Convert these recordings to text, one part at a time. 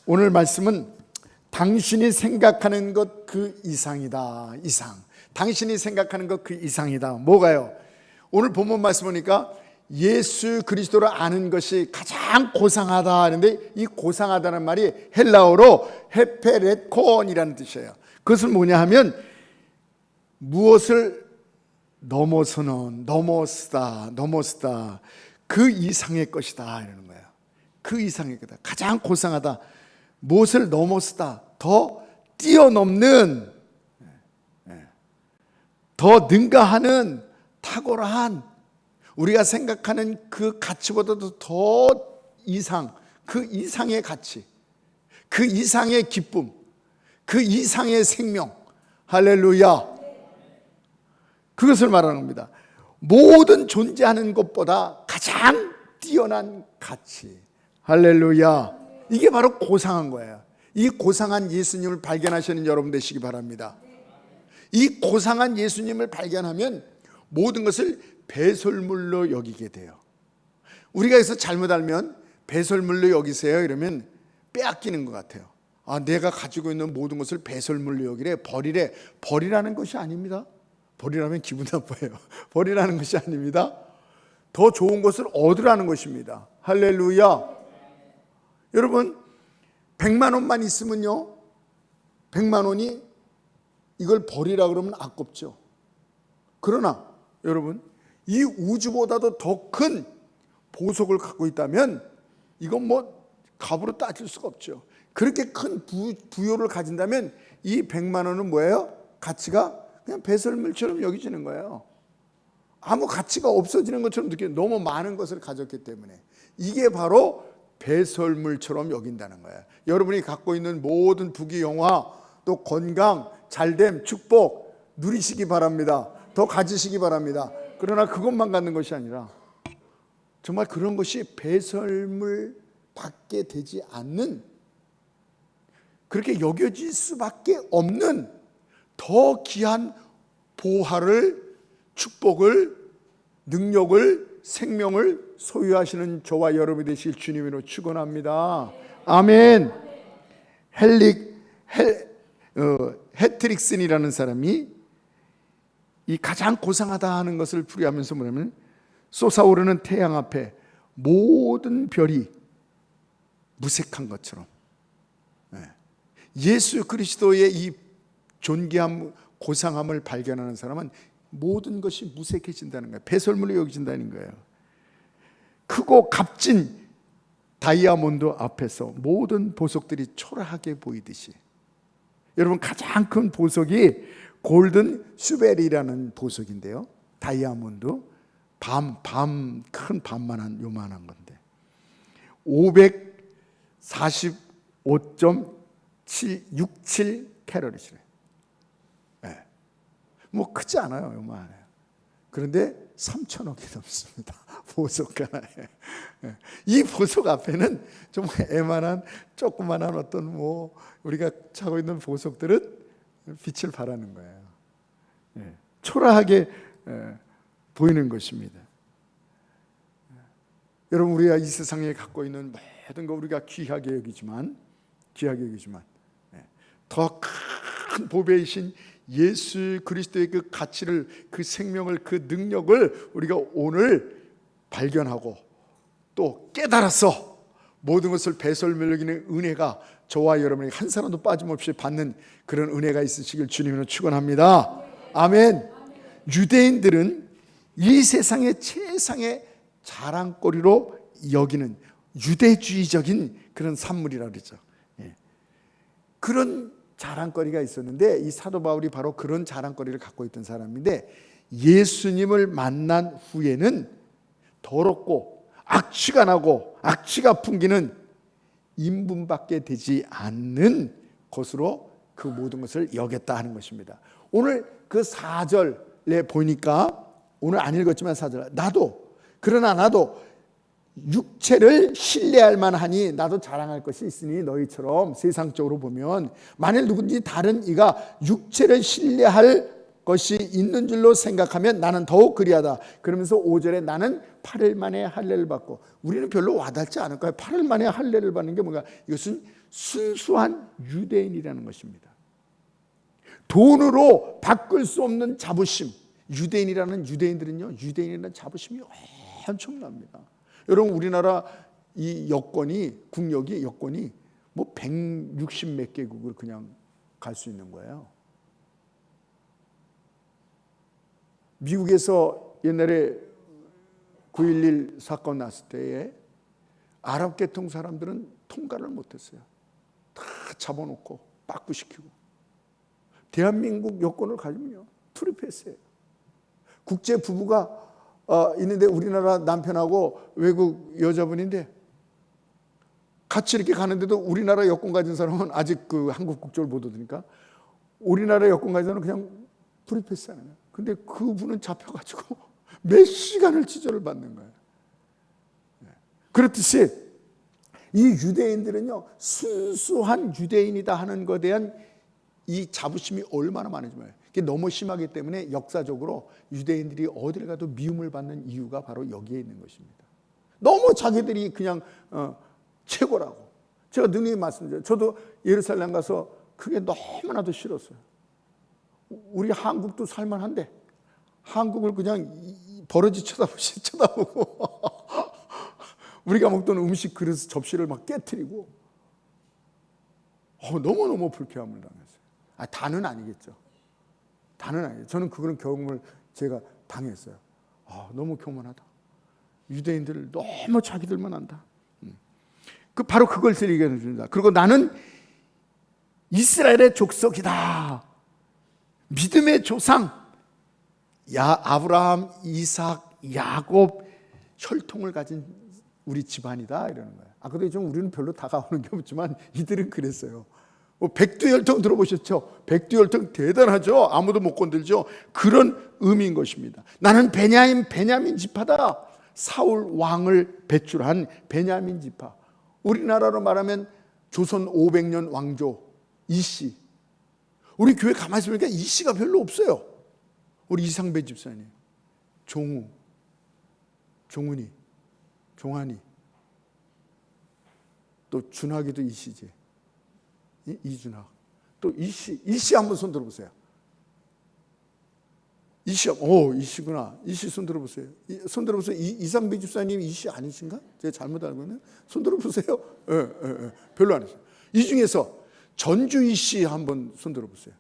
오늘 말씀은 당신이 생각하는 것 그 이상이다. 이상. 당신이 생각하는 것 그 이상이다. 뭐가요? 오늘 본문 말씀 보니까 예수 그리스도를 아는 것이 가장 고상하다 하는데, 이 고상하다는 말이 헬라어로 헤페레콘이라는 뜻이에요. 그것은 뭐냐 하면 무엇을 넘어서는, 넘어서다 그 이상의 것이다 이러는 거예요. 그 이상의 것이다. 가장 고상하다. 무엇을 넘어서다. 더 뛰어넘는, 더 능가하는, 탁월한, 우리가 생각하는 그 가치보다도 더 이상, 그 이상의 가치, 그 이상의 기쁨, 그 이상의 생명. 할렐루야. 그것을 말하는 겁니다. 모든 존재하는 것보다 가장 뛰어난 가치. 할렐루야. 이게 바로 고상한 거예요. 이 고상한 예수님을 발견하시는 여러분 되시기 바랍니다. 이 고상한 예수님을 발견하면 모든 것을 배설물로 여기게 돼요. 우리가 여기서 잘못 알면 배설물로 여기세요 이러면 빼앗기는 것 같아요. 내가 가지고 있는 모든 것을 배설물로 여기래, 버리래. 버리라는 것이 아닙니다. 버리라면 기분 나빠요. 버리라는 것이 아닙니다. 더 좋은 것을 얻으라는 것입니다. 할렐루야. 여러분, 100만 원만 있으면요, 100만 원이 이걸 버리라 그러면 아깝죠. 그러나 여러분, 이 우주보다도 더 큰 보석을 갖고 있다면 이건 뭐 값으로 따질 수가 없죠. 그렇게 큰 부여를 가진다면 이 100만 원은 뭐예요? 가치가 그냥 배설물처럼 여겨지는 거예요. 아무 가치가 없어지는 것처럼 느껴요. 너무 많은 것을 가졌기 때문에. 이게 바로 배설물처럼 여긴다는 거예요. 여러분이 갖고 있는 모든 부귀 영화, 또 건강, 잘됨, 축복 누리시기 바랍니다. 더 가지시기 바랍니다. 그러나 그것만 갖는 것이 아니라 정말 그런 것이 배설물 밖에 되지 않는, 그렇게 여겨질 수밖에 없는 더 귀한 보화를, 축복을, 능력을, 생명을 소유하시는 저와 여러분이 되실 주님으로 축원합니다. 아멘. 헤트릭슨이라는 사람이 이 가장 고상하다 하는 것을 풀이하면서 뭐냐면, 솟아오르는 태양 앞에 모든 별이 무색한 것처럼 예수 그리스도의 이 존귀함, 고상함을 발견하는 사람은 모든 것이 무색해진다는 거예요. 배설물로 여겨진다는 거예요. 크고 값진 다이아몬드 앞에서 모든 보석들이 초라하게 보이듯이, 여러분, 가장 큰 보석이 골든 슈베리라는 보석인데요, 다이아몬드 큰 밤만한 요만한 건데 545.67 캐럴이시래요. 뭐 크지 않아요. 요만해요. 그런데 3천억이 넘습니다. 보석 하나에. 이 보석 앞에는 정말 애만한 조그만한 어떤 뭐 우리가 차고 있는 보석들은 빛을 발하는 거예요. 초라하게 보이는 것입니다. 여러분, 우리가 이 세상에 갖고 있는 모든 거 우리가 귀하게 여기지만 더 큰 보배이신 예수 그리스도의 그 가치를, 그 생명을, 그 능력을 우리가 오늘 발견하고 또 깨달아서 모든 것을 배설물로 여기는 은혜가 저와 여러분에게 한 사람도 빠짐없이 받는 그런 은혜가 있으시길 주님으로 축원합니다. 아멘. 유대인들은 이 세상의 최상의 자랑거리로 여기는 유대주의적인 그런 산물이라고 그러죠. 그런 자랑거리가 있었는데, 이 사도 바울이 바로 그런 자랑거리를 갖고 있던 사람인데, 예수님을 만난 후에는 더럽고 악취가 나고 악취가 풍기는 인분밖에 되지 않는 것으로 그 모든 것을 여겼다 하는 것입니다. 오늘 그 4절에 보니까, 오늘 안 읽었지만 4절, 그러나 나도 육체를 신뢰할 만하니 나도 자랑할 것이 있으니 너희처럼, 세상적으로 보면 만일 누군지 다른 이가 육체를 신뢰할 것이 있는 줄로 생각하면 나는 더욱 그리하다. 그러면서 5절에 나는 8일 만에 할례를 받고, 우리는 별로 와닿지 않을까요? 8일 만에 할례를 받는 게 뭔가, 이것은 순수한 유대인이라는 것입니다. 돈으로 바꿀 수 없는 자부심. 유대인이라는 자부심이 엄청납니다. 여러분, 우리나라 이 국력이 여권이 뭐 160 몇 개국을 그냥 갈 수 있는 거예요. 미국에서 옛날에 9.11 사건 났을 때에 아랍 계통 사람들은 통과를 못했어요. 다 잡아놓고 빠꾸시키고. 대한민국 여권을 가지면요, 투립했어요. 국제 부부가 있는데 우리나라 남편하고 외국 여자분인데 같이 이렇게 가는데도 우리나라 여권 가진 사람은 아직 그 한국 국적을 못 얻으니까 우리나라 여권 가진 사람은 그냥 투립했어요. 근데 그분은 잡혀가지고 몇 시간을 치료를 받는 거예요. 그렇듯이 이 유대인들은요, 순수한 유대인이다 하는 것에 대한 이 자부심이 얼마나 많은지 몰라요. 그게 너무 심하기 때문에 역사적으로 유대인들이 어딜 가도 미움을 받는 이유가 바로 여기에 있는 것입니다. 너무 자기들이 그냥 최고라고. 제가 누누이 말씀드려요. 저도 예루살렘 가서 그게 너무나도 싫었어요. 우리 한국도 살만한데 한국을 그냥 버러지 쳐다보고 우리가 먹던 음식 그릇 접시를 막 깨트리고 너무너무 불쾌함을 당했어요. 다는 아니겠죠. 저는 그런 경험을 제가 당했어요. 너무 교만하다. 유대인들을 너무 자기들만 한다. 바로 그걸 얘기해 줍니다. 그리고 나는 이스라엘의 족속이다. 믿음의 조상, 아브라함, 이삭, 야곱 혈통을 가진 우리 집안이다 이러는 거예요. 근데 좀 우리는 별로 다가오는 게 없지만 이들은 그랬어요. 백두혈통 들어보셨죠? 백두혈통 대단하죠. 아무도 못 건들죠. 그런 의미인 것입니다. 나는 베냐민 지파다. 사울 왕을 배출한 베냐민 지파. 우리나라로 말하면 조선 500년 왕조 이씨. 우리 교회 가만히 있으니까 이씨가 별로 없어요. 우리 이상배 집사님, 종우, 종훈이, 종환이, 또 준학이도 이씨지. 이준학, 또 이씨 한번 손 들어보세요. 이씨구나. 이씨 손 들어보세요. 손 들어보세요. 이상배 집사님 이씨 아니신가? 제가 잘못 알고 있나요? 손 들어보세요. 별로 안 했어요. 이 중에서 전주 이씨 한번 손 들어보세요.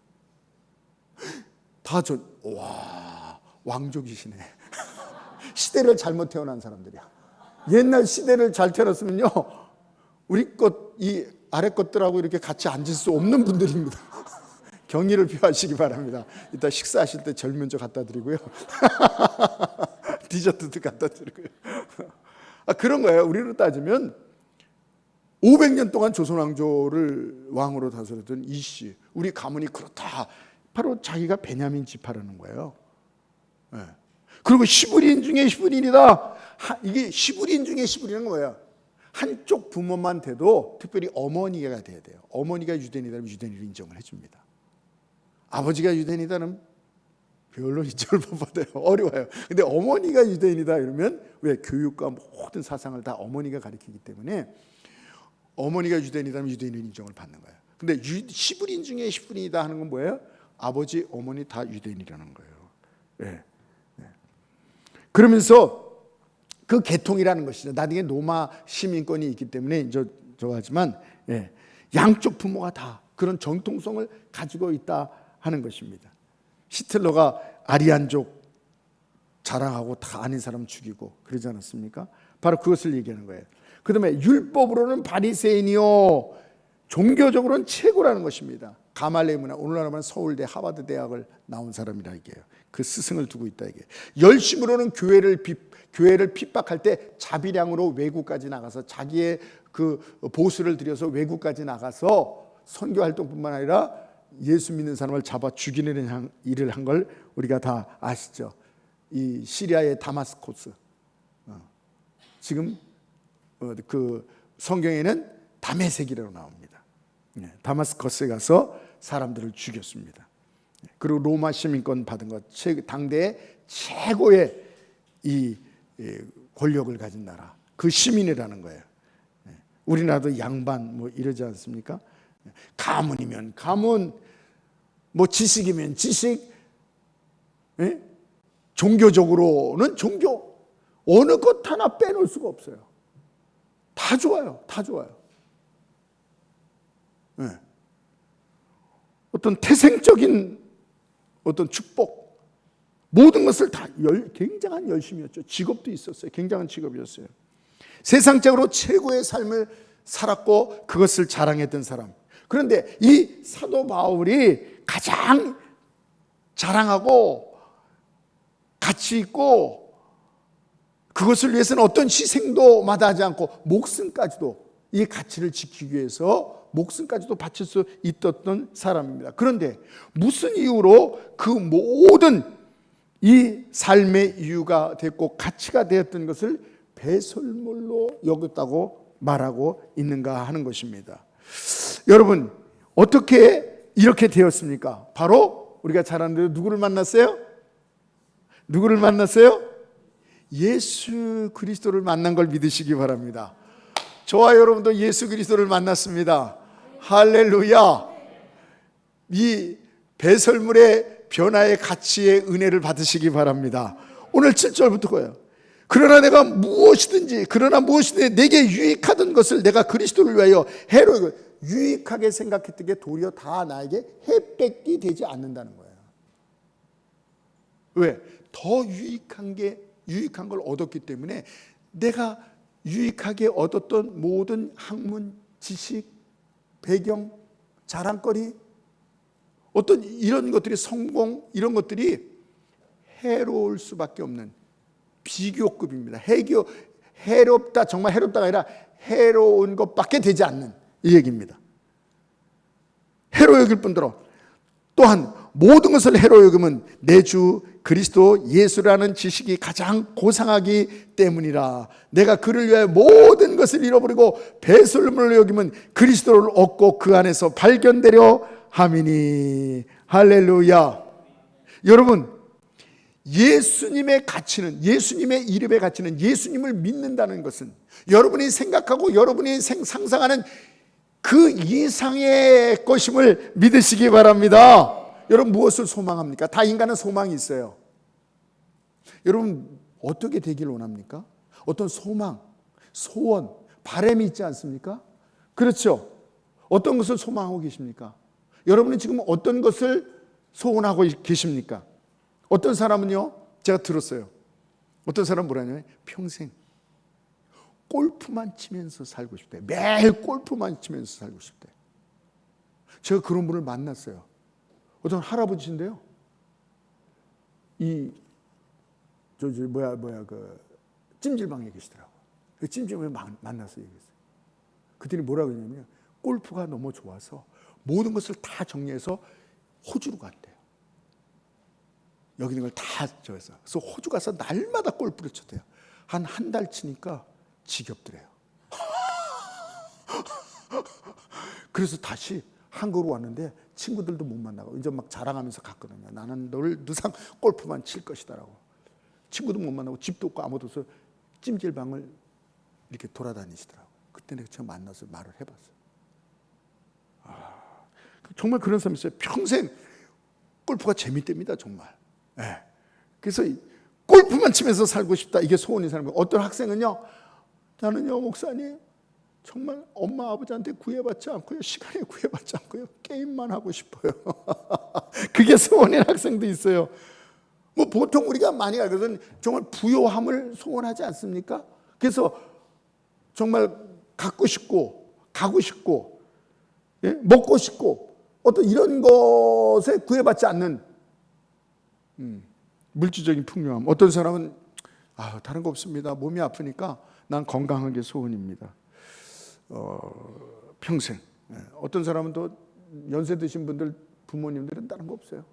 왕족이시네. 시대를 잘못 태어난 사람들이야. 옛날 시대를 잘 태어났으면요, 우리 이 아래 것들하고 이렇게 같이 앉을 수 없는 분들입니다. 경의를 표하시기 바랍니다. 이따 식사하실 때 절 먼저 갖다 드리고요. 디저트도 갖다 드리고요. 그런 거예요. 우리로 따지면 500년 동안 조선 왕조를 왕으로 다스렸던 이씨, 우리 가문이 그렇다. 바로 자기가 베냐민 지파라는 거예요. 그리고 시브린 중에 시브린이다. 이게 시브린 중에 시브린은 뭐예요? 한쪽 부모만 돼도 특별히 어머니가 돼야 돼요. 어머니가 유대인이라면 유대인으로 인정을 해줍니다. 아버지가 유대인이다는 별로 인정을 못 받아요. 어려워요. 근데 어머니가 유대인이다 이러면 왜? 교육과 모든 사상을 다 어머니가 가르치기 때문에 어머니가 유대인이라면 유대인으로 인정을 받는 거예요. 근데 시브린 중에 시브린이다 하는 건 뭐예요? 아버지, 어머니 다 유대인이라는 거예요. 네. 그러면서 그 계통이라는 것이죠. 나중에 로마 시민권이 있기 때문에 하지만 양쪽 부모가 다 그런 정통성을 가지고 있다 하는 것입니다. 히틀러가 아리안족 자랑하고 다 아닌 사람 죽이고 그러지 않았습니까? 바로 그것을 얘기하는 거예요. 그 다음에 율법으로는 바리새인이요 종교적으로는 최고라는 것입니다. 가말리엘 문화, 오늘날 말하면 서울대, 하버드 대학을 나온 사람이라 이게요. 그 스승을 두고 있다 이게. 열심으로는 교회를 핍박할 때 자비량으로 외국까지 나가서 자기의 그 보수를 들여서 외국까지 나가서 선교 활동뿐만 아니라 예수 믿는 사람을 잡아 죽이는 일을 한 걸 우리가 다 아시죠. 이 시리아의 다마스코스. 지금 그 성경에는 다메섹이라고 나옵니다. 다마스커스에 가서 사람들을 죽였습니다. 그리고 로마 시민권 받은 것, 당대의 최고의 이 권력을 가진 나라, 그 시민이라는 거예요. 우리나라도 양반 뭐 이러지 않습니까? 가문이면 가문, 뭐 지식이면 지식, 예? 종교적으로는 종교, 어느 것 하나 빼놓을 수가 없어요. 다 좋아요. 다 좋아요. 예. 어떤 태생적인 어떤 축복, 모든 것을 다 굉장한 열심이었죠. 직업도 있었어요. 굉장한 직업이었어요. 세상적으로 최고의 삶을 살았고 그것을 자랑했던 사람. 그런데 이 사도 바울이 가장 자랑하고 가치 있고 그것을 위해서는 어떤 희생도 마다하지 않고 목숨까지도, 이 가치를 지키기 위해서 목숨까지도 바칠 수 있었던 사람입니다. 그런데 무슨 이유로 그 모든 이 삶의 이유가 됐고 가치가 되었던 것을 배설물로 여겼다고 말하고 있는가 하는 것입니다. 여러분, 어떻게 이렇게 되었습니까? 바로 우리가 잘 아는 대로 누구를 만났어요? 누구를 만났어요? 예수 그리스도를 만난 걸 믿으시기 바랍니다. 저와 여러분도 예수 그리스도를 만났습니다. 할렐루야. 이 배설물의 변화의 가치의 은혜를 받으시기 바랍니다. 오늘 7절부터 거예요. 그러나 무엇이든지 내게 유익하던 것을 내가 그리스도를 위하여 해로, 유익하게 생각했던 게 도리어 다 나에게 혜택이 되지 않는다는 거예요. 왜? 더 유익한 걸 얻었기 때문에 내가 유익하게 얻었던 모든 학문, 지식, 배경, 자랑거리, 어떤 이런 것들이, 성공, 이런 것들이 해로울 수밖에 없는 비교급입니다. 해롭다, 정말 해롭다가 아니라 해로운 것밖에 되지 않는 이 얘기입니다. 해로 여길 뿐더러 또한 모든 것을 해로 여기면 내 주 그리스도 예수라는 지식이 가장 고상하기 때문이라. 내가 그를 위하여 모든 것을 잃어버리고 배설물로 여기면 그리스도를 얻고 그 안에서 발견되려 함이니. 할렐루야. 여러분, 예수님의 가치는, 예수님의 이름의 가치는, 예수님을 믿는다는 것은 여러분이 생각하고 여러분이 상상하는 그 이상의 것임을 믿으시기 바랍니다. 여러분, 무엇을 소망합니까? 다 인간은 소망이 있어요. 여러분, 어떻게 되기를 원합니까? 어떤 소망, 소원, 바람이 있지 않습니까? 그렇죠? 어떤 것을 소망하고 계십니까? 여러분은 지금 어떤 것을 소원하고 계십니까? 어떤 사람은요, 제가 들었어요. 어떤 사람은 뭐라냐면 평생 골프만 치면서 살고 싶대. 매일 골프만 치면서 살고 싶대. 제가 그런 분을 만났어요. 어떤 할아버지인데요. 그 찜질방에 계시더라고. 그 찜질방에 만나서 얘기했어요. 그들이 뭐라고 했냐면 골프가 너무 좋아서 모든 것을 다 정리해서 호주로 갔대요. 여기 있는 걸 다 저기서. 그래서 호주 가서 날마다 골프를 쳤대요. 한 달 치니까 지겹더래요. 그래서 다시 한국으로 왔는데 친구들도 못 만나고 이제 막 자랑하면서 갔거든요. 나는 늘 누상 골프만 칠 것이다라고. 친구도 못 만나고 집도 없고 아무도 없어 찜질방을 이렇게 돌아다니시더라고. 그때 내가 처음 만나서 말을 해봤어요. 정말 그런 사람이 있어요. 평생 골프가 재밌답니다, 정말. 네. 그래서 골프만 치면서 살고 싶다, 이게 소원인 사람이에요. 어떤 학생은요, 나는요 목사님 정말 엄마 아버지한테 구애받지 않고요, 시간에 구애받지 않고요, 게임만 하고 싶어요. 그게 소원인 학생도 있어요. 뭐 보통 우리가 많이 알거든, 정말 부요함을 소원하지 않습니까? 그래서 정말 갖고 싶고 가고 싶고, 예? 먹고 싶고, 어떤 이런 것에 구애받지 않는 물질적인 풍요함. 어떤 사람은 다른 거 없습니다, 몸이 아프니까 난 건강한 게 소원입니다. 평생. 어떤 사람은 또 연세 드신 분들, 부모님들은 다른 거 없어요.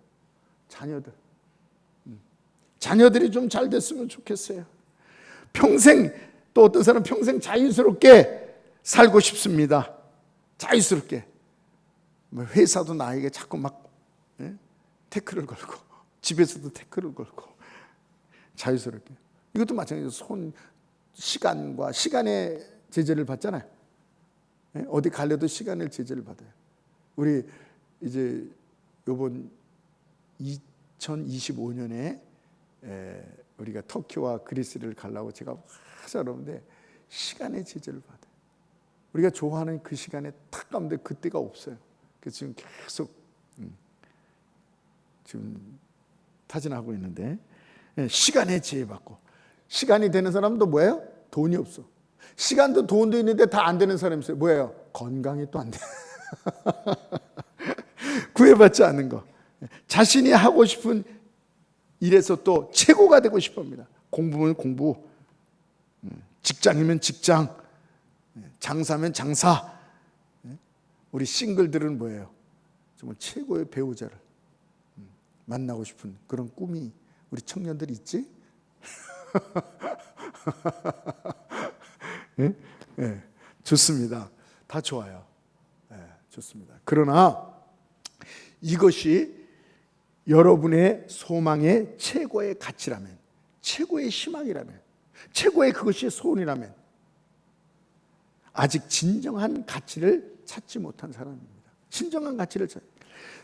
자녀들이 좀 잘 됐으면 좋겠어요. 평생. 또 어떤 사람은 평생 자유스럽게 살고 싶습니다. 자유스럽게. 회사도 나에게 자꾸 막 태클을 걸고, 집에서도 태클을 걸고, 자유스럽게. 이것도 마찬가지로 시간과 시간의 제재를 받잖아요. 어디 갈래도 시간의 제재를 받아요. 우리 이제 요번 2025년에 우리가 터키와 그리스를 가려고 제가 하자는데 시간의 제재를 받아요. 우리가 좋아하는 그 시간에 탁 가는데 그때가 없어요. 그래서 지금 계속 지금 타진하고 있는데, 시간에 지혜받고. 시간이 되는 사람도 뭐예요? 돈이 없어. 시간도 돈도 있는데 다 안 되는 사람이 있어요. 뭐예요? 건강이 또 안 돼. 구애받지 않는 거. 자신이 하고 싶은 일에서 또 최고가 되고 싶습니다. 공부면 공부, 직장이면 직장, 장사면 장사. 우리 싱글들은 뭐예요? 정말 최고의 배우자를 만나고 싶은 그런 꿈이 우리 청년들이 있지? 네? 네, 좋습니다. 다 좋아요. 네, 좋습니다. 그러나 이것이 여러분의 소망의 최고의 가치라면, 최고의 희망이라면, 최고의 그것이 소원이라면 아직 진정한 가치를 찾지 못한 사람입니다. 진정한 가치를 찾.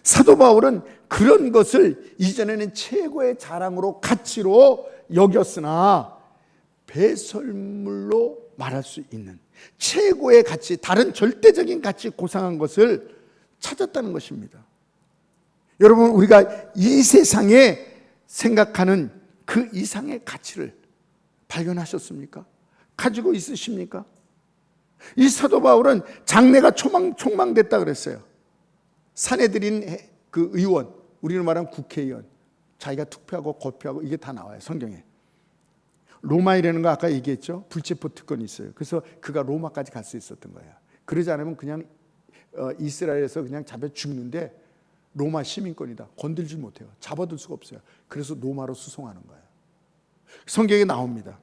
사도 바울은 그런 것을 이전에는 최고의 자랑으로 가치로 여겼으나 배설물로 말할 수 있는 최고의 가치, 다른 절대적인 가치 고상한 것을 찾았다는 것입니다. 여러분, 우리가 이 세상에 생각하는 그 이상의 가치를 발견하셨습니까? 가지고 있으십니까? 이 사도 바울은 장래가 촉망됐다 그랬어요. 사내들인 그 의원, 우리는 말하는 국회의원, 자기가 투표하고 거표하고 이게 다 나와요, 성경에. 로마이라는 거 아까 얘기했죠. 불체포 특권이 있어요. 그래서 그가 로마까지 갈 수 있었던 거예요. 그러지 않으면 그냥 이스라엘에서 그냥 잡혀 죽는데 로마 시민권이다. 건들지 못해요. 잡아둘 수가 없어요. 그래서 로마로 수송하는 거예요. 성경에 나옵니다.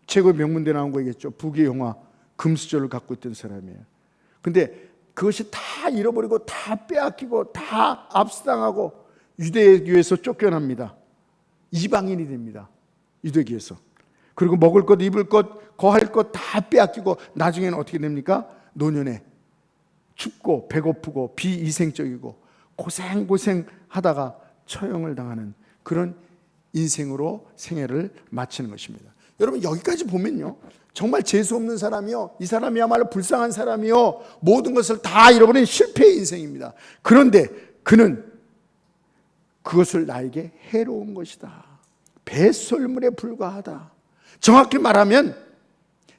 최고의 명문대 나온 거 얘기했죠. 북의 영화 금수저를 갖고 있던 사람이에요. 근데 그것이 다 잃어버리고 다 빼앗기고 다 압수당하고 유대교에서 쫓겨납니다. 이방인이 됩니다. 유대교에서. 그리고 먹을 것, 입을 것, 거할 것 다 빼앗기고 나중에는 어떻게 됩니까? 노년에 춥고 배고프고 비이생적이고 고생하다가 처형을 당하는 그런 인생으로 생애를 마치는 것입니다. 여러분, 여기까지 보면요, 정말 재수 없는 사람이요, 이 사람이야말로 불쌍한 사람이요, 모든 것을 다 잃어버린 실패의 인생입니다. 그런데 그는 그것을 나에게 해로운 것이다, 배설물에 불과하다. 정확히 말하면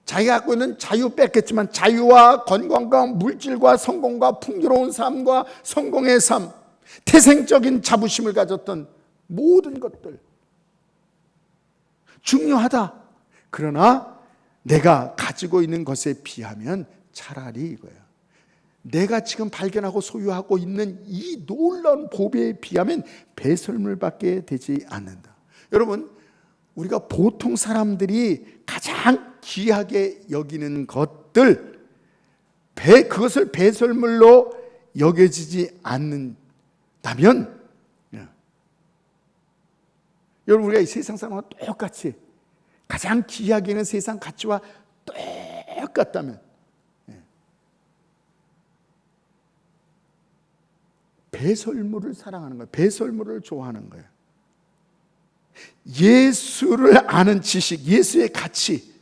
자기가 갖고 있는 자유 뺏겠지만 자유와 건강과 물질과 성공과 풍요로운 삶과 성공의 삶, 태생적인 자부심을 가졌던 모든 것들 중요하다. 그러나 내가 가지고 있는 것에 비하면 차라리 이거예요. 내가 지금 발견하고 소유하고 있는 이 놀라운 보배에 비하면 배설물밖에 되지 않는다. 여러분, 우리가 보통 사람들이 가장 귀하게 여기는 것들, 그것을 배설물로 여겨지지 않는다면, 여러분, 우리가 이 세상 사람과 똑같이 가장 귀하게 여기는 세상 가치와 똑같다면 배설물을 사랑하는 거예요. 배설물을 좋아하는 거예요. 예수를 아는 지식, 예수의 가치.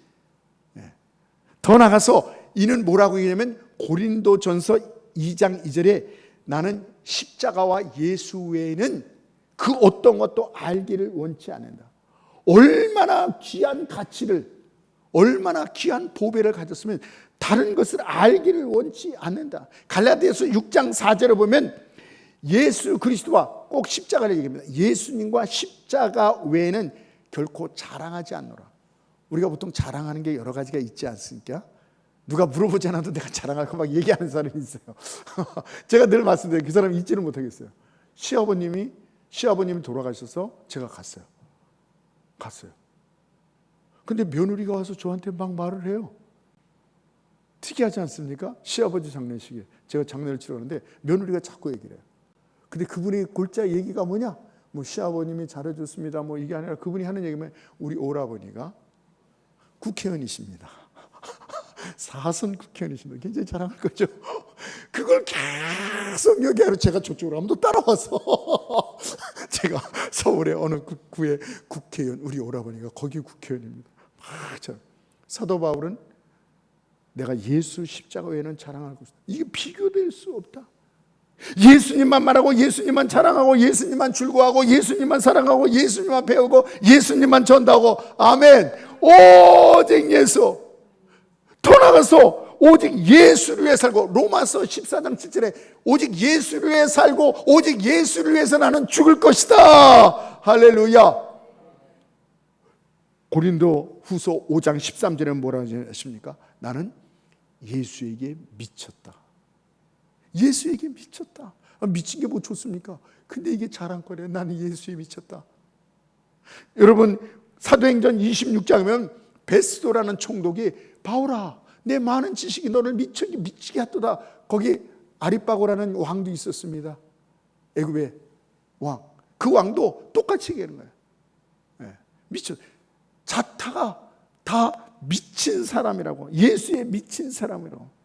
더 나가서 이는 뭐라고 얘기하냐면 고린도전서 2장 2절에 나는 십자가와 예수 외에는 그 어떤 것도 알기를 원치 않는다. 얼마나 귀한 가치를, 얼마나 귀한 보배를 가졌으면 다른 것을 알기를 원치 않는다. 갈라디아서 6장 4절에 보면 예수 그리스도와 꼭 십자가를 얘기합니다. 예수님과 십자가 외에는 결코 자랑하지 않노라. 우리가 보통 자랑하는 게 여러 가지가 있지 않습니까? 누가 물어보지 않아도 내가 자랑하고 막 얘기하는 사람이 있어요. 제가 늘 말씀드려요. 그 사람이 잊지는 못하겠어요. 시아버님이 돌아가셔서 제가 갔어요. 근데 며느리가 와서 저한테 막 말을 해요. 특이하지 않습니까? 시아버지 장례식에 제가 장례를 치르는데 며느리가 자꾸 얘기를 해요. 근데 그분이 골자 얘기가 뭐냐? 뭐 시아버님이 잘해줬습니다. 뭐 이게 아니라 그분이 하는 얘기면 우리 오라버니가 국회의원이십니다. 사선 국회의원이신데 굉장히 자랑할 거죠. 그걸 계속 얘기하러 제가 저쪽으로 하면 또 따라와서 제가 서울의 어느 구의 국회의원, 우리 오라버니가 거기 국회의원입니다. 사도 바울은 내가 예수 십자가 외에는 자랑하고 있다. 이게 비교될 수 없다. 예수님만 말하고 예수님만 자랑하고 예수님만 줄고하고 예수님만 사랑하고 예수님만 배우고 예수님만 전도하고 아멘. 오직 예수. 더 나가서 오직 예수를 위해 살고 로마서 14장 7절에 오직 예수를 위해 살고 오직 예수를 위해서 나는 죽을 것이다. 할렐루야. 고린도 후서 5장 13절에 뭐라고 하십니까? 나는 예수에게 미쳤다. 예수에게 미쳤다. 미친 게 뭐 좋습니까? 근데 이게 자랑거리예요. 나는 예수에 미쳤다. 여러분 사도행전 26장이면 베스도라는 총독이 바울아 내 많은 지식이 너를 미치게 했도다. 거기 아리빠고라는 왕도 있었습니다. 애굽의 왕. 그 왕도 똑같이 얘기하는 거예요. 네. 미쳐. 자타가 다 미친 사람이라고. 예수에 미친 사람이라고.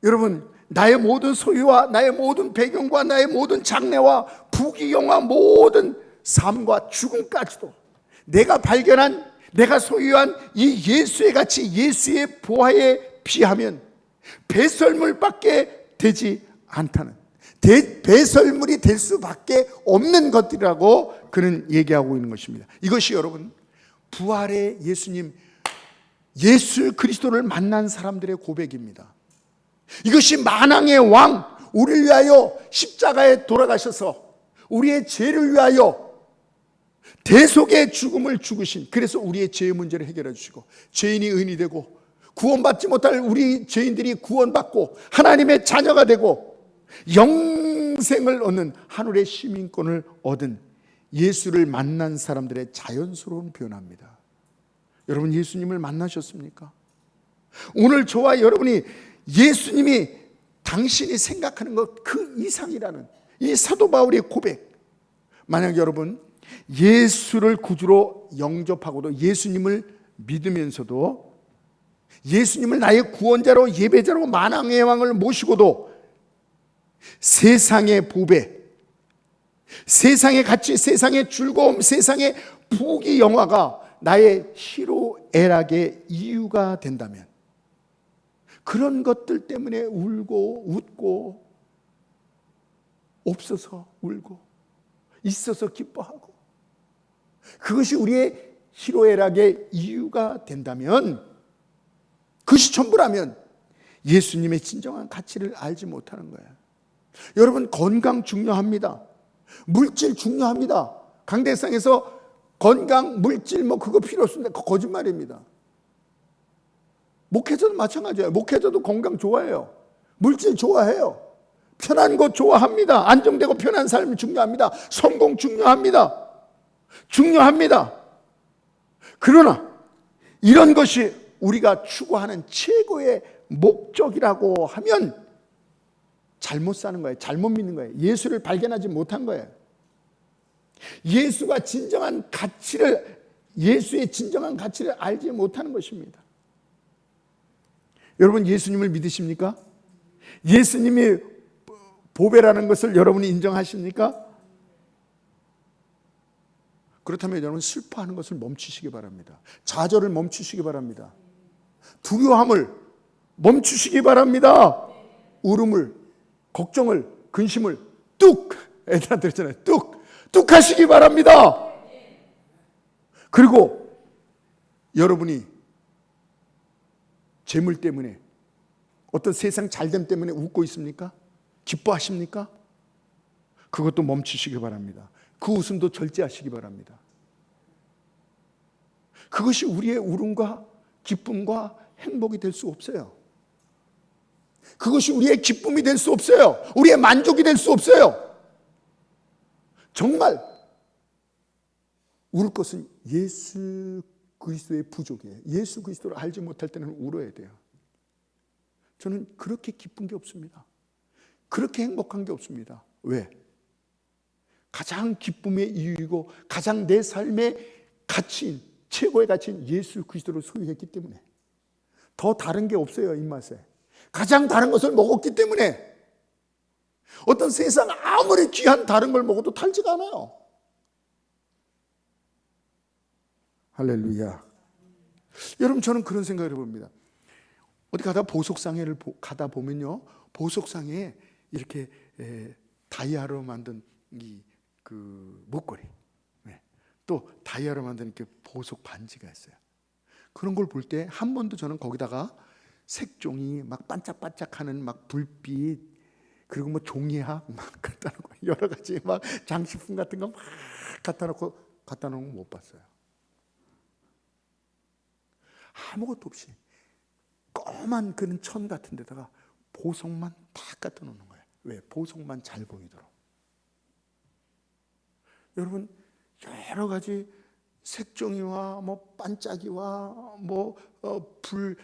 여러분 나의 모든 소유와 나의 모든 배경과 나의 모든 장래와 부귀영화 모든 삶과 죽음까지도 내가 발견한 내가 소유한 이 예수의 가치 예수의 보화에 비하면 배설물밖에 되지 않다는 배설물이 될 수밖에 없는 것들이라고 그는 얘기하고 있는 것입니다. 이것이 여러분 부활의 예수님 예수 그리스도를 만난 사람들의 고백입니다. 이것이 만왕의 왕 우리를 위하여 십자가에 돌아가셔서 우리의 죄를 위하여 대속의 죽음을 죽으신 그래서 우리의 죄의 문제를 해결해 주시고 죄인이 의인이 되고 구원받지 못할 우리 죄인들이 구원받고 하나님의 자녀가 되고 영생을 얻는 하늘의 시민권을 얻은 예수를 만난 사람들의 자연스러운 변화입니다. 여러분 예수님을 만나셨습니까? 오늘 저와 여러분이 예수님이 당신이 생각하는 것 그 이상이라는 이 사도 바울의 고백. 만약 여러분 예수를 구주로 영접하고도 예수님을 믿으면서도 예수님을 나의 구원자로 예배자로 만왕의 왕을 모시고도 세상의 보배, 세상의 가치, 세상의 즐거움, 세상의 부귀영화가 나의 희로애락의 이유가 된다면 그런 것들 때문에 울고 웃고 없어서 울고 있어서 기뻐하고 그것이 우리의 희로애락의 이유가 된다면 그것이 전부라면 예수님의 진정한 가치를 알지 못하는 거예요. 여러분 건강 중요합니다. 물질 중요합니다. 강대상에서 건강, 물질 뭐 그거 필요 없습니다. 그거 거짓말입니다. 목회자도 마찬가지예요. 목회자도 건강 좋아해요. 물질 좋아해요. 편한 것 좋아합니다. 안정되고 편한 삶이 중요합니다. 성공 중요합니다. 중요합니다. 그러나 이런 것이 우리가 추구하는 최고의 목적이라고 하면 잘못 사는 거예요. 잘못 믿는 거예요. 예수를 발견하지 못한 거예요. 예수가 진정한 가치를 예수의 진정한 가치를 알지 못하는 것입니다. 여러분 예수님을 믿으십니까? 예수님이 보배라는 것을 여러분이 인정하십니까? 그렇다면 여러분 슬퍼하는 것을 멈추시기 바랍니다. 좌절을 멈추시기 바랍니다. 두려움을 멈추시기 바랍니다. 울음을, 걱정을, 근심을 뚝 애들한테 그랬잖아요. 뚝 하시기 바랍니다. 그리고 여러분이 재물 때문에 어떤 세상 잘됨 때문에 웃고 있습니까? 기뻐하십니까? 그것도 멈추시기 바랍니다. 그 웃음도 절제하시기 바랍니다. 그것이 우리의 울음과 기쁨과 행복이 될 수 없어요. 그것이 우리의 기쁨이 될 수 없어요. 우리의 만족이 될 수 없어요. 정말 울 것은 예수 그리스도의 부족이에요. 예수 그리스도를 알지 못할 때는 울어야 돼요. 저는 그렇게 기쁜 게 없습니다. 그렇게 행복한 게 없습니다. 왜? 가장 기쁨의 이유이고 가장 내 삶의 가치인 최고의 가치인 예수 그리스도를 소유했기 때문에, 더 다른 게 없어요. 입맛에 가장 다른 것을 먹었기 때문에 어떤 세상 아무리 귀한 다른 걸 먹어도 달지가 않아요. 할렐루야. 여러분, 저는 그런 생각을 해봅니다. 어디 가다 보석상회를 가다 보면요, 보석상회에 이렇게 다이아로 만든 그 목걸이, 또 다이아로 만든 이렇게 보석 반지가 있어요. 그런 걸 볼 때 한 번도 저는 거기다가 색종이 막 반짝반짝하는 막 불빛, 그리고 뭐 종이학 막 갖다 놓고 여러 가지 막 장식품 같은 거 막 갖다 놓은 거 못 봤어요. 아무것도 없이 검은 그런 천 같은 데다가 보석만 딱 갖다 놓는 거예요. 왜? 보석만 잘 보이도록. 여러분, 여러 가지 색종이와 뭐 반짝이와 불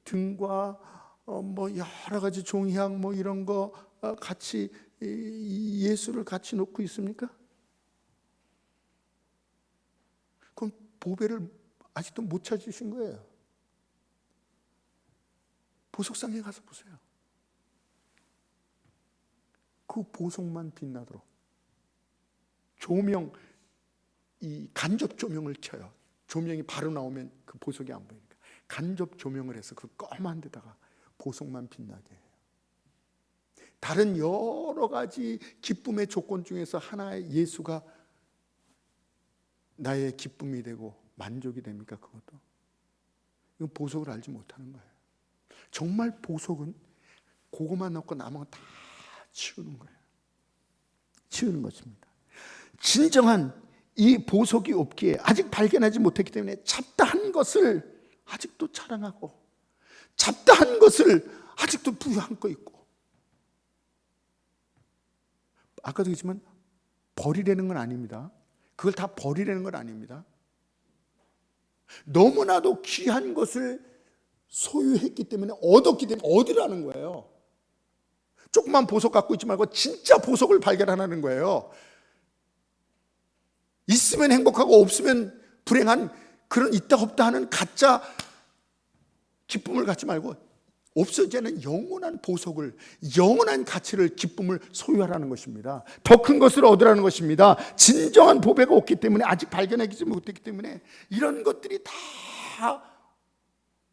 등과 뭐 여러 가지 종이학 뭐 이런 거 같이 예수를 같이 놓고 있습니까? 그럼 보배를 아직도 못 찾으신 거예요. 보석상에 가서 보세요. 그 보석만 빛나도록 조명, 이 간접 조명을 켜요. 조명이 바로 나오면 그 보석이 안 보이니까 간접 조명을 해서 그 검은 데다가 보석만 빛나게 해요. 다른 여러 가지 기쁨의 조건 중에서 하나의 예수가 나의 기쁨이 되고 만족이 됩니까? 그것도 이건 보석을 알지 못하는 거예요. 정말 보석은 그것만 넣고 남은 건 다 치우는 거예요. 치우는 것입니다. 진정한 이 보석이 없기에 아직 발견하지 못했기 때문에 잡다한 것을 아직도 자랑하고 잡다한 것을 아직도 부여안고 있고, 아까도 얘기했지만 버리려는 건 아닙니다. 그걸 다 버리려는 건 아닙니다. 너무나도 귀한 것을 소유했기 때문에, 얻었기 때문에 얻으라는 거예요. 조그만 보석 갖고 있지 말고 진짜 보석을 발견하라는 거예요. 있으면 행복하고 없으면 불행한 그런 있다 없다 하는 가짜 기쁨을 갖지 말고 없어지는 영원한 보석을, 영원한 가치를, 기쁨을 소유하라는 것입니다. 더 큰 것을 얻으라는 것입니다. 진정한 보배가 없기 때문에, 아직 발견하지 못했기 때문에 이런 것들이 다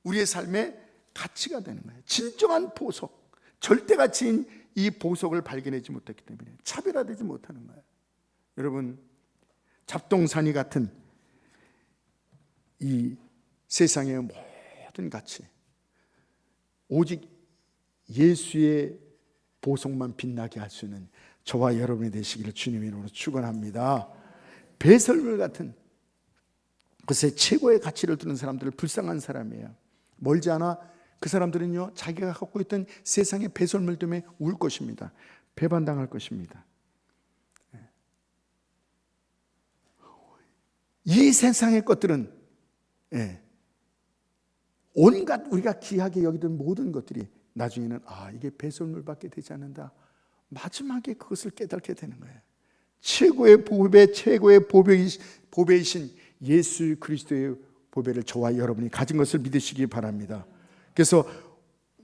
우리의 삶의 가치가 되는 거예요. 진정한 보석, 절대 가치인 이 보석을 발견하지 못했기 때문에 차별화되지 못하는 거예요. 여러분, 잡동사니 같은 이 세상의 모든 가치, 오직 예수의 보석만 빛나게 할 수 있는 저와 여러분이 되시기를 주님의 이름으로 축원합니다. 배설물 같은 그것의 최고의 가치를 두는 사람들은 불쌍한 사람이에요. 멀지 않아 그 사람들은요, 자기가 갖고 있던 세상의 배설물 때문에 울 것입니다. 배반당할 것입니다. 이 세상의 것들은 온갖 우리가 귀하게 여기던 모든 것들이 나중에는 이게 배설물밖에 되지 않는다, 마지막에 그것을 깨닫게 되는 거예요. 최고의 보배, 최고의 보배이신 예수 그리스도의 보배를 저와 여러분이 가진 것을 믿으시기 바랍니다. 그래서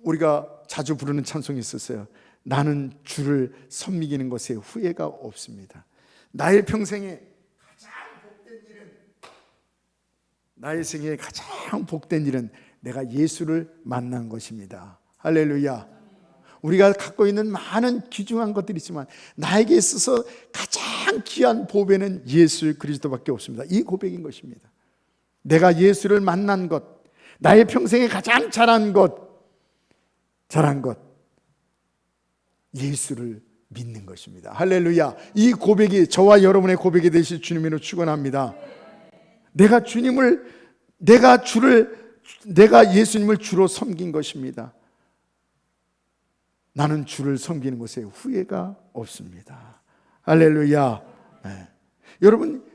우리가 자주 부르는 찬송이 있었어요. 나는 주를 섬기는 것에 후회가 없습니다. 나의 평생에 가장 복된 일은, 나의 생애에 가장 복된 일은 내가 예수를 만난 것입니다. 할렐루야. 우리가 갖고 있는 많은 귀중한 것들이 있지만 나에게 있어서 가장 귀한 보배는 예수 그리스도밖에 없습니다. 이 고백인 것입니다. 내가 예수를 만난 것, 나의 평생에 가장 잘한 것, 예수를 믿는 것입니다. 할렐루야. 이 고백이 저와 여러분의 고백이 되실 주님으로 축원합니다. 내가 예수님을 주로 섬긴 것입니다. 나는 주를 섬기는 것에 후회가 없습니다. 할렐루야. 네. 여러분,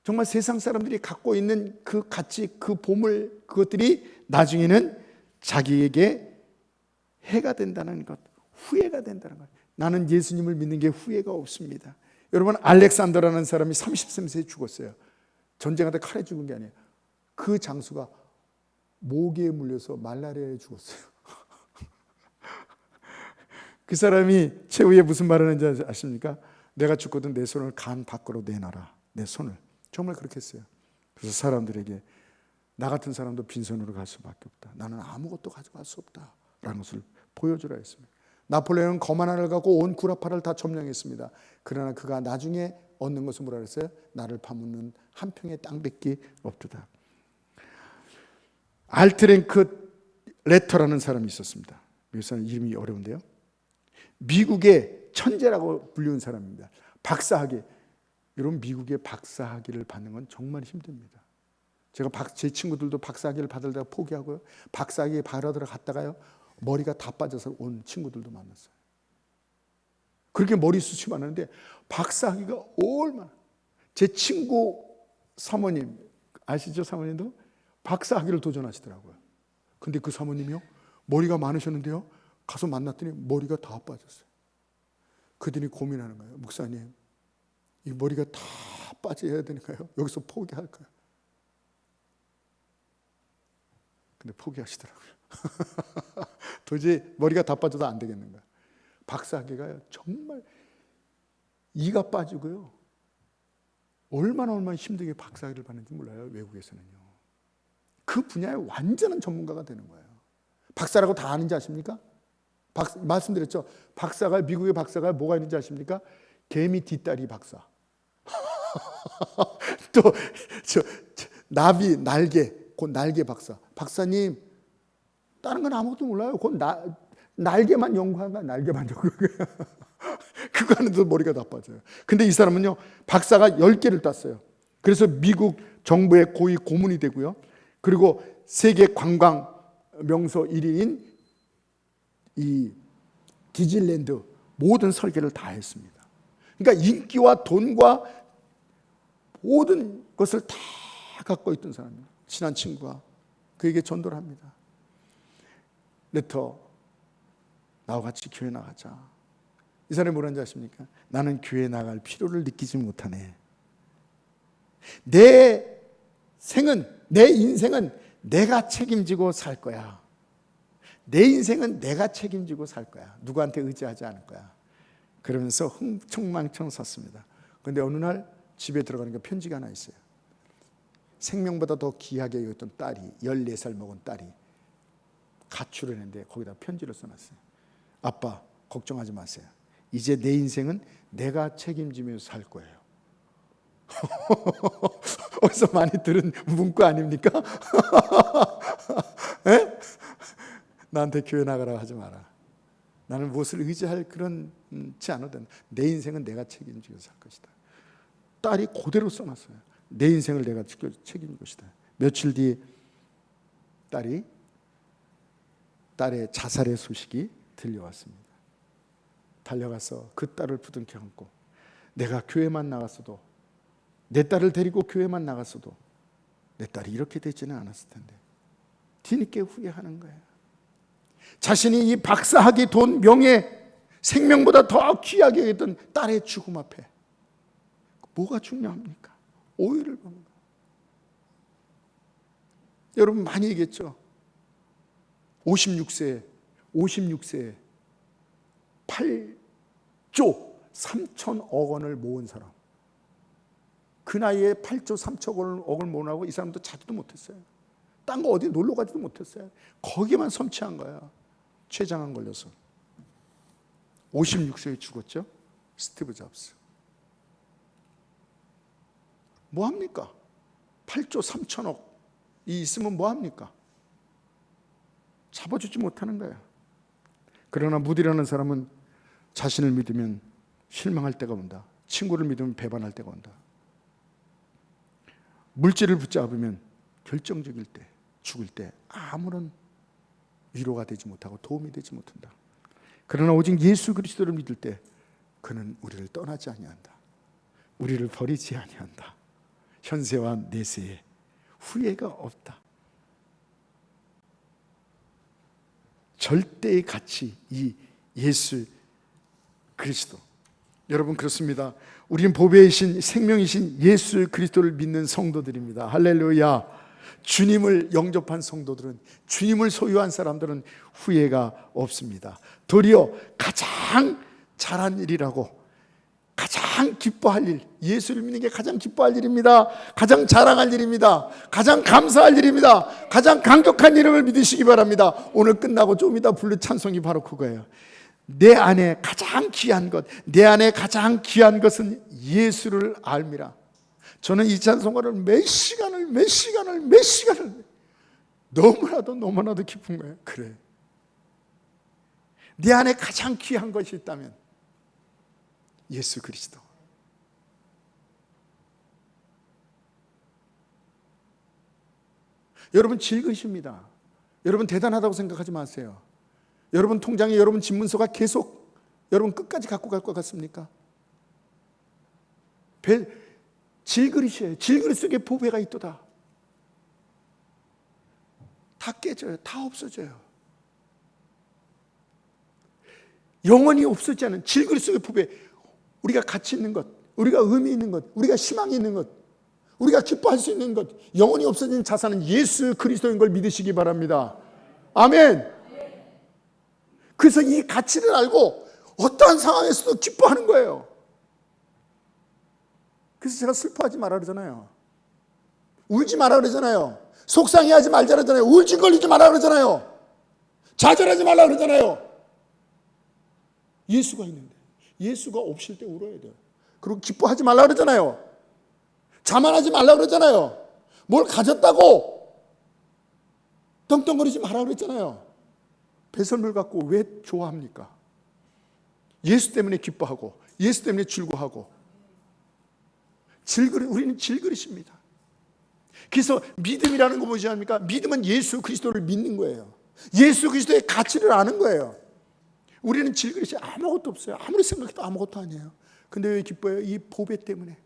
정말 세상 사람들이 갖고 있는 그 가치, 그 보물, 그것들이 나중에는 자기에게 해가 된다는 것, 후회가 된다는 것. 나는 예수님을 믿는 게 후회가 없습니다. 여러분, 알렉산더라는 사람이 33세에 죽었어요. 전쟁하다 칼에 죽은 게 아니에요. 그 장수가 모기에 물려서 말라리아에 죽었어요. 그 사람이 최후에 무슨 말을 했는지 아십니까? 내가 죽거든 내 손을 간 밖으로 내놔라. 내 손을. 정말 그렇게 했어요. 그래서 사람들에게 나 같은 사람도 빈손으로 갈 수밖에 없다. 나는 아무것도 가져갈 수 없다 라는 것을 보여주라 했습니다. 나폴레옹은 검 하나를 갖고 온 구라파를 다 점령했습니다. 그러나 그가 나중에 얻는 것은 뭐라 그랬어요? 나를 파묻는 한 평의 땅밖에 없도다. 알트랭크 레터라는 사람이 있었습니다. 미국 사람 이름이 어려운데요. 미국의 천재라고 불리는 사람입니다. 박사학위. 여러분, 미국의 박사학위를 받는 건 정말 힘듭니다. 제가 제 친구들도 박사학위를 받으려다가 포기하고요. 박사학위 받으러 갔다가요, 머리가 다 빠져서 온 친구들도 만났어요. 그렇게 머리숱이 많은데 박사학위가 얼마나. 제 친구 사모님 아시죠? 사모님도 박사학위를 도전하시더라고요. 근데 그 사모님이요, 머리가 많으셨는데요, 가서 만났더니 머리가 다 빠졌어요. 그들이 고민하는 거예요. 목사님, 이 머리가 다 빠져야 되니까요, 여기서 포기할까요? 근데 포기하시더라고요. 도저히 머리가 다 빠져도 안 되겠는 거예요. 박사학위가 정말 이가 빠지고요, 얼마나 힘들게 박사학위를 받는지 몰라요. 외국에서는요. 그 분야에 완전한 전문가가 되는 거예요. 박사라고 다 아는지 아십니까? 말씀드렸죠. 박사가, 미국의 박사가 뭐가 있는지 아십니까? 개미 뒷다리 박사. 또 나비 날개, 곧 날개 박사. 박사님, 다른 건 아무것도 몰라요. 곧 날개만 연구한 거야. 날개만 연구한 거야. 그거 하는데도 머리가 다 빠져요. 근데 이 사람은요, 박사가 10개를 땄어요. 그래서 미국 정부의 고위 고문이 되고요, 그리고 세계 관광 명소 1위인 이 디즈니랜드 모든 설계를 다 했습니다. 그러니까 인기와 돈과 모든 것을 다 갖고 있던 사람입니다. 친한 친구가 그에게 전도를 합니다. 레터, 나와 같이 교회 나가자. 이 사람이 뭐라는지 아십니까? 나는 교회 나갈 필요를 느끼지 못하네. 내 인생은 내가 책임지고 살 거야. 내 인생은 내가 책임지고 살 거야. 누구한테 의지하지 않을 거야. 그러면서 흥청망청 샀습니다. 그런데 어느 날 집에 들어가는 게 편지가 하나 있어요. 생명보다 더 귀하게 여겼던 딸이, 14살 먹은 딸이 가출을 했는데 거기다 편지를 써놨어요. 아빠, 걱정하지 마세요. 이제 내 인생은 내가 책임지면서 살 거예요. 어디서 많이 들은 문구 아닙니까? 나한테 교회 나가라고 하지 마라. 나는 무엇을 의지할 그런지 않거든. 내 인생은 내가 책임지고 살 것이다. 딸이 그대로 써놨어요. 내 인생을 내가 책임질 것이다. 며칠 뒤 딸의 자살의 소식이 들려왔습니다. 달려가서 그 딸을 부둥켜 안고, 내가 교회만 나갔어도, 내 딸을 데리고 교회만 나갔어도 내 딸이 이렇게 되지는 않았을 텐데, 뒤늦게 후회하는 거예요. 자신이 이 박사학위, 돈, 명예, 생명보다 더 귀하게 여겼던 딸의 죽음 앞에 뭐가 중요합니까? 오해를 보는 거예요. 여러분 많이 얘기했죠. 56세에 8조 3천억 원을 모은 사람. 그 나이에 8조 3천억 원을 모으라고 이 사람도 자지도 못했어요. 딴 거 어디 놀러 가지도 못했어요. 거기만 섬치한 거야. 췌장암 걸려서 56세에 죽었죠. 스티브 잡스. 뭐합니까? 8조 3천억이 있으면 뭐합니까? 잡아주지 못하는 거예요. 그러나 무디라는 사람은 자신을 믿으면 실망할 때가 온다. 친구를 믿으면 배반할 때가 온다. 물질을 붙잡으면 결정적일 때, 죽을 때 아무런 위로가 되지 못하고 도움이 되지 못한다. 그러나 오직 예수 그리스도를 믿을 때 그는 우리를 떠나지 아니한다. 우리를 버리지 아니한다. 현세와 내세에 후회가 없다. 절대의 가치, 이 예수 그리스도. 여러분 그렇습니다. 우리는 보배이신 생명이신 예수 그리스도를 믿는 성도들입니다. 할렐루야. 주님을 영접한 성도들은, 주님을 소유한 사람들은 후회가 없습니다. 도리어 가장 잘한 일이라고, 가장 기뻐할 일, 예수를 믿는 게 가장 기뻐할 일입니다. 가장 자랑할 일입니다. 가장 감사할 일입니다. 가장 강력한 이름을 믿으시기 바랍니다. 오늘 끝나고 좀 이따 부를 찬송이 바로 그거예요. 내 안에 가장 귀한 것, 내 안에 가장 귀한 것은 예수를 알미라. 저는 이 찬송가를 몇 시간을 너무나도 기쁜 거예요. 그래, 내 안에 가장 귀한 것이 있다면 예수 그리스도. 여러분 즐거우십니다. 여러분 대단하다고 생각하지 마세요. 여러분 통장에 여러분 집문서가 계속 여러분 끝까지 갖고 갈 것 같습니까? 질그릇이에요. 질그릇 속에 보배가 있도다. 다 깨져요. 다 없어져요. 영원히 없어지지 않은 질그릇 속의 보배, 우리가 가치 있는 것, 우리가 의미 있는 것, 우리가 희망이 있는 것, 우리가 기뻐할 수 있는 것, 영원히 없어지는 자산은 예수 그리스도인 걸 믿으시기 바랍니다. 아멘. 그래서 이 가치를 알고 어떠한 상황에서도 기뻐하는 거예요. 그래서 제가 슬퍼하지 말라 그러잖아요. 울지 말라 그러잖아요. 속상해하지 말자 그러잖아요. 울진거리지 말라 그러잖아요. 좌절하지 말라 그러잖아요. 예수가 있는데, 예수가 없을 때 울어야 돼요. 그리고 기뻐하지 말라 그러잖아요. 자만하지 말라 그러잖아요. 뭘 가졌다고 떵떵거리지 말라 그랬잖아요. 배설물 갖고 왜 좋아합니까? 예수 때문에 기뻐하고, 예수 때문에 즐거워하고. 우리는 질그릇입니다. 그래서 믿음이라는 거 뭐지 합니까? 믿음은 예수 그리스도를 믿는 거예요. 예수 그리스도의 가치를 아는 거예요. 우리는 질그릇이 아무것도 없어요. 아무리 생각해도 아무것도 아니에요. 근데 왜 기뻐요? 이 보배 때문에.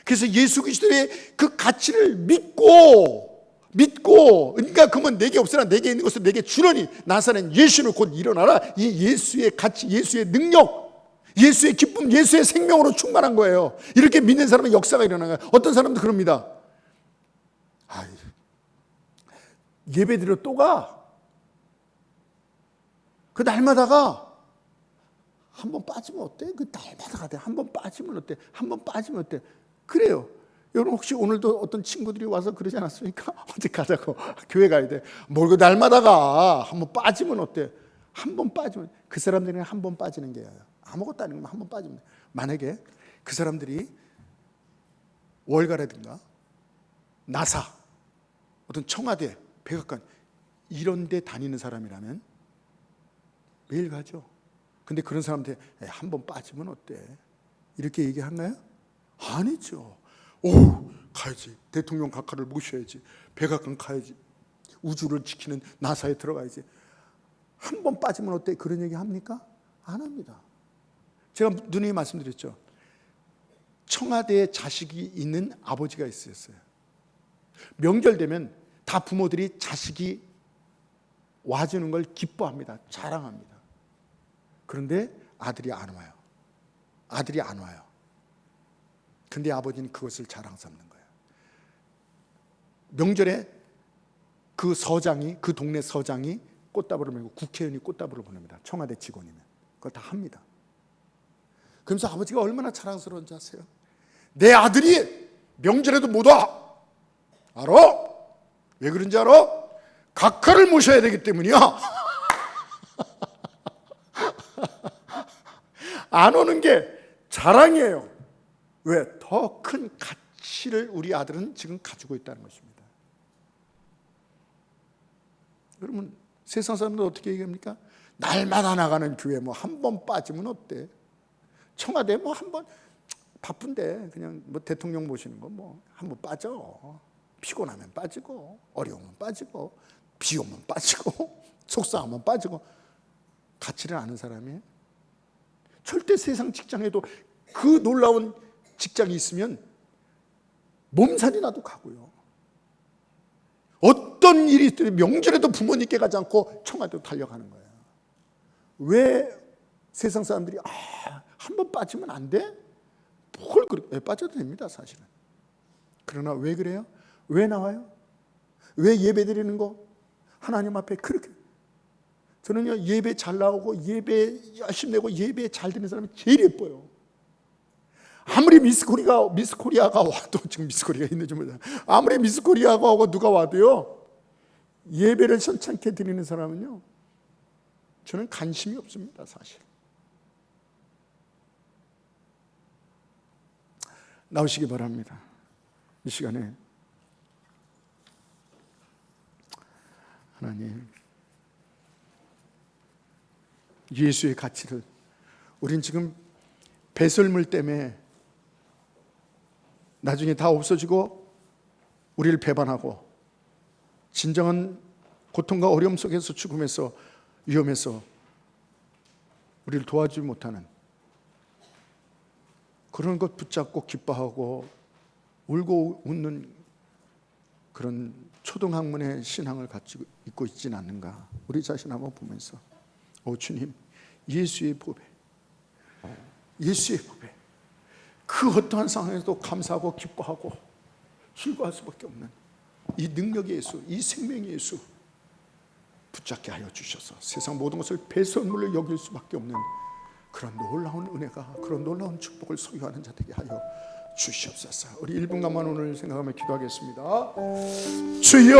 그래서 예수 그리스도의 그 가치를 믿고, 그러니까 그러면 내게 없으나 내게 있는 것을 내게 주노니 나사렛 예수는 곧 일어나라. 이 예수의 가치, 예수의 능력, 예수의 기쁨, 예수의 생명으로 충만한 거예요. 이렇게 믿는 사람은 역사가 일어나요. 어떤 사람도 그럽니다. 예배드려 또 가. 그 날마다가 한 번 빠지면 어때? 그 날마다 가대. 한 번 빠지면 어때? 한 번 빠지면 어때? 그래요. 여러분 혹시 오늘도 어떤 친구들이 와서 그러지 않았습니까? 어디 가자고. 교회 가야 돼. 뭘 그 날마다 가. 한 번 빠지면 어때? 한 번 빠지면. 그 사람들은 한 번 빠지는 게 아무것도 아니고 한 번 빠지면. 만약에 그 사람들이 월가라든가 나사, 어떤 청와대, 백악관 이런 데 다니는 사람이라면 매일 가죠. 근데 그런 사람한테 한 번 빠지면 어때? 이렇게 얘기하나요? 아니죠. 오, 가야지. 대통령 각하를 모셔야지. 백악관 가야지. 우주를 지키는 나사에 들어가야지. 한 번 빠지면 어때? 그런 얘기 합니까? 안 합니다. 제가 누누이 말씀드렸죠. 청와대에 자식이 있는 아버지가 있었어요. 명절 되면 다 부모들이 자식이 와주는 걸 기뻐합니다. 자랑합니다. 그런데 아들이 안 와요. 아들이 안 와요. 근데 아버지는 그것을 자랑 삼는 거예요. 명절에 그 서장이, 그 동네 서장이 꽃다발을 메고 국회의원이 꽃다발을 보냅니다. 청와대 직원이면. 그걸 다 합니다. 그러면서 아버지가 얼마나 자랑스러운지 아세요? 내 아들이 명절에도 못 와. 알아? 왜 그런지 알아? 각하를 모셔야 되기 때문이야. 안 오는 게 자랑이에요. 왜? 더 큰 가치를 우리 아들은 지금 가지고 있다는 것입니다. 여러분 세상 사람들 어떻게 얘기합니까? 날마다 나가는 교회 뭐 한 번 빠지면 어때? 청와대 뭐 한 번 바쁜데 그냥 뭐 대통령 모시는 거 뭐 한 번 빠져. 피곤하면 빠지고, 어려우면 빠지고, 비 오면 빠지고, 속상하면 빠지고. 가치를 아는 사람이 절대 세상 직장에도 그 놀라운 직장이 있으면 몸살이라도 가고요. 어떤 일이 있든 명절에도 부모님께 가지 않고 청와대로 달려가는 거예요. 왜 세상 사람들이 한 번 빠지면 안 돼? 뭘 그렇게 빠져도 됩니다, 사실은. 그러나 왜 그래요? 왜 나와요? 왜 예배 드리는 거? 하나님 앞에 그렇게. 저는요, 예배 잘 나오고 예배 열심히 내고 예배 잘 드리는 사람이 제일 예뻐요. 아무리 미스코리아가 와도, 지금 미스코리아가 있는지 몰라요. 아무리 미스코리아가 오고 누가 와도요, 예배를 선창게 드리는 사람은요, 저는 관심이 없습니다, 사실. 나오시기 바랍니다. 이 시간에 하나님, 예수의 가치를, 우린 지금 배설물 때문에 나중에 다 없어지고 우리를 배반하고 진정한 고통과 어려움 속에서, 죽음에서, 위험에서 우리를 도와주지 못하는 그런 것 붙잡고 기뻐하고 울고 웃는 그런 초등학문의 신앙을 가지고 있고 있지는 않는가. 우리 자신 한번 보면서, 주님, 예수의 보배, 예수의 보배, 그 어떠한 상황에서도 감사하고 기뻐하고 즐거워할 수밖에 없는 이 능력의 예수, 이 생명의 예수 붙잡게 하여 주셔서 세상 모든 것을 배설물로 여길 수밖에 없는 그런 놀라운 은혜가, 그런 놀라운 축복을 소유하는 자 되게 하여 주시옵소서. 우리 1분간만 오늘 생각하며 기도하겠습니다. 주여,